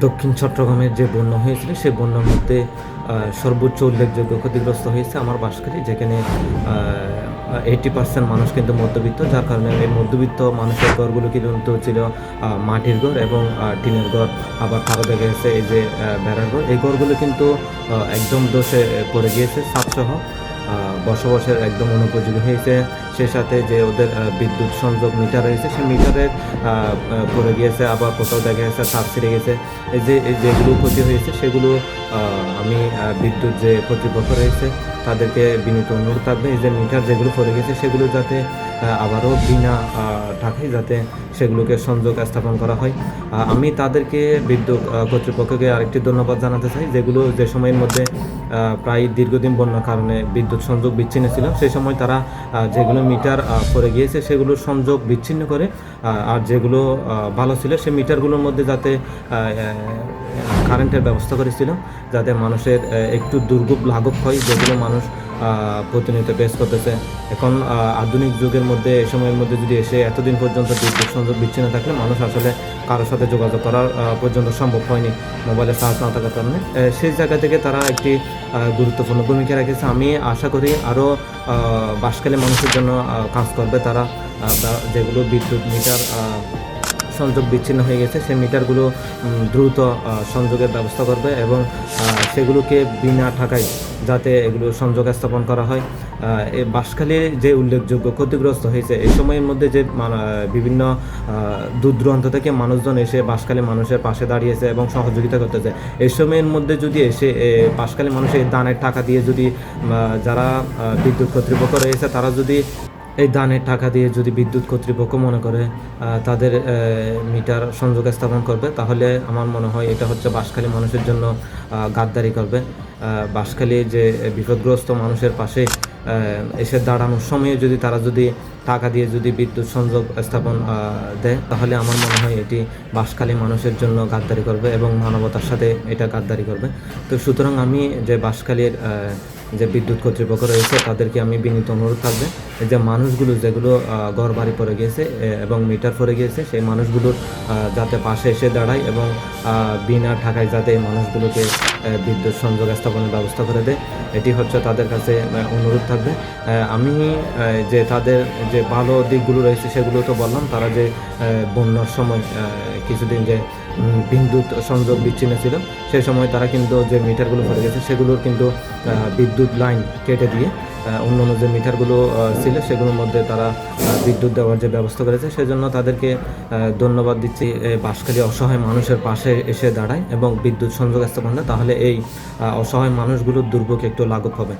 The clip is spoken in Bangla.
দক্ষিণ চট্টগ্রামের যে বন্যা হয়েছিল সেই বন্যার মধ্যে সর্বোচ্চ উল্লেখযোগ্য ক্ষতিগ্রস্ত হয়েছে আমার বাঁশখালী, যেখানে 80% মানুষ কিন্তু মধ্যবিত্ত, যার কারণে এই মধ্যবিত্ত মানুষের ঘরগুলো কিন্তু ছিল মাটির ঘর এবং টিনের ঘর। আবার তারও দেখা গেছে এই যে বেড়ার ঘর, এই ঘরগুলো কিন্তু একদম দোষে পড়ে গিয়েছে, ছাদসহ বসবাসের একদম অনুপযোগী হয়েছে। সেই সাথে যে ওদের বিদ্যুৎ সংযোগ মিটার রয়েছে সেই মিটারের পড়ে গিয়েছে, আবার কোথাও দেখা গেছে তার ছিঁড়ে গেছে। এই যেগুলো ক্ষতি হয়েছে সেগুলো আমি বিদ্যুৎ যে কর্তৃপক্ষ রয়েছে তাদেরকে বিনীত অনুরোধ থাকবে, এই যে মিটার যেগুলো পড়ে গেছে সেগুলো যাতে আবারও বিনা টাকায় যাতে সেগুলোকে সংযোগ স্থাপন করা হয়। আমি তাদেরকে বিদ্যুৎ কর্তৃপক্ষকে আরেকটি ধন্যবাদ জানাতে চাই, যেগুলো যে সময়ের মধ্যে প্রায় দীর্ঘদিন বন্যার কারণে বিদ্যুৎ সংযোগ বিচ্ছিন্ন ছিল, সেই সময় তারা যেগুলো মিটার পড়ে গিয়েছে সেগুলোর সংযোগ বিচ্ছিন্ন করে, আর যেগুলো ভালো ছিল সেই মিটারগুলোর মধ্যে যাতে কারেন্টের ব্যবস্থা করেছিল, যাতে মানুষের একটু দুর্ভোগ লাঘব হয়, যেগুলো মানুষ প্রতিনিয়ত ফেস করতেছে। এখন আধুনিক যুগের মধ্যে এই সময়ের মধ্যে যদি এসে এতদিন পর্যন্ত বিদ্যুৎ সংযোগ বিচ্ছিন্ন থাকলে মানুষ আসলে কারোর সাথে যোগাযোগ করার পর্যন্ত সম্ভব হয়নি মোবাইলে চার্জ না থাকার কারণে। সেই জায়গা থেকে তারা একটি গুরুত্বপূর্ণ ভূমিকা রেখেছে। আমি আশা করি আরও বাঁশখালী মানুষের জন্য কাজ করবে তারা, যেগুলো বিদ্যুৎ মিটার সংযোগ বিচ্ছিন্ন হয়ে গেছে সেই মিটারগুলো দ্রুত সংযোগের ব্যবস্থা করবে এবং সেগুলোকে বিনা টাকায় যাতে এগুলো সংযোগ স্থাপন করা হয়। এই বাঁশখালী যে উল্লেখযোগ্য ক্ষতিগ্রস্ত হয়েছে এই সময়ের মধ্যে যে বিভিন্ন দূর দূরান্ত থেকে মানুষজন এসে বাঁশখালী মানুষের পাশে দাঁড়িয়েছে এবং সহযোগিতা করতেছে, এই সময়ের মধ্যে যদি এসে বাঁশখালী মানুষের দানের টাকা দিয়ে যদি যারা বিদ্যুৎ কর্তৃপক্ষ রয়েছে তারা যদি এই দানের টাকা দিয়ে যদি বিদ্যুৎ কর্তৃপক্ষ মনে করে তাদের মিটার সংযোগ স্থাপন করবে, তাহলে আমার মনে হয় এটা হচ্ছে বাঁশখালী মানুষের জন্য গাদ্দারি করবে। বাঁশখালী যে বিপদগ্রস্ত মানুষের পাশে এসে দাঁড়ানোর সময়ে যদি তারা যদি টাকা দিয়ে যদি বিদ্যুৎ সংযোগ স্থাপন দেয়, তাহলে আমার মনে হয় এটি বাঁশখালী মানুষের জন্য গাদ্দারি করবে এবং মানবতার সাথে এটা গাদ্দারি করবে। তো সুতরাং আমি যে বাঁশখালীর যে বিদ্যুৎ কর্তৃপক্ষ রয়েছে তাদেরকে আমি বিনীত অনুরোধ থাকবে যে মানুষগুলো যেগুলো ঘর বাড়ি পড়ে গিয়েছে এবং মিটার পড়ে গিয়েছে সেই মানুষগুলোর যাতে পাশে এসে দাঁড়ায় এবং বিনা টাকায় যাতে এই মানুষগুলোকে বিদ্যুৎ সংযোগ স্থাপনের ব্যবস্থা করে দেয়, এটি হচ্ছে তাদের কাছে অনুরোধ থাকবে। আমি যে তাদের যে ভালো দিকগুলো রয়েছে সেগুলো তো বললাম, তারা যে বন্যার সময় কিছুদিন যে বিদ্যুৎ সংযোগ বিচ্ছিন্ন ছিল সেই সময় তারা কিন্তু যে মিটারগুলো পড়ে গেছে সেগুলোর কিন্তু বিদ্যুৎ লাইন কেটে দিয়ে অন্যান্য যে মিটারগুলো ছিল সেগুলোর মধ্যে তারা বিদ্যুৎ দেওয়ার যে ব্যবস্থা করেছে, সেজন্য তাদেরকে ধন্যবাদ দিচ্ছি। বাঁশখালী অসহায় মানুষের পাশে এসে দাঁড়ায় এবং বিদ্যুৎ সংযোগ স্থাপন দেয়, তাহলে এই অসহায় মানুষগুলোর দুর্ভোগ একটু লাঘব হবে।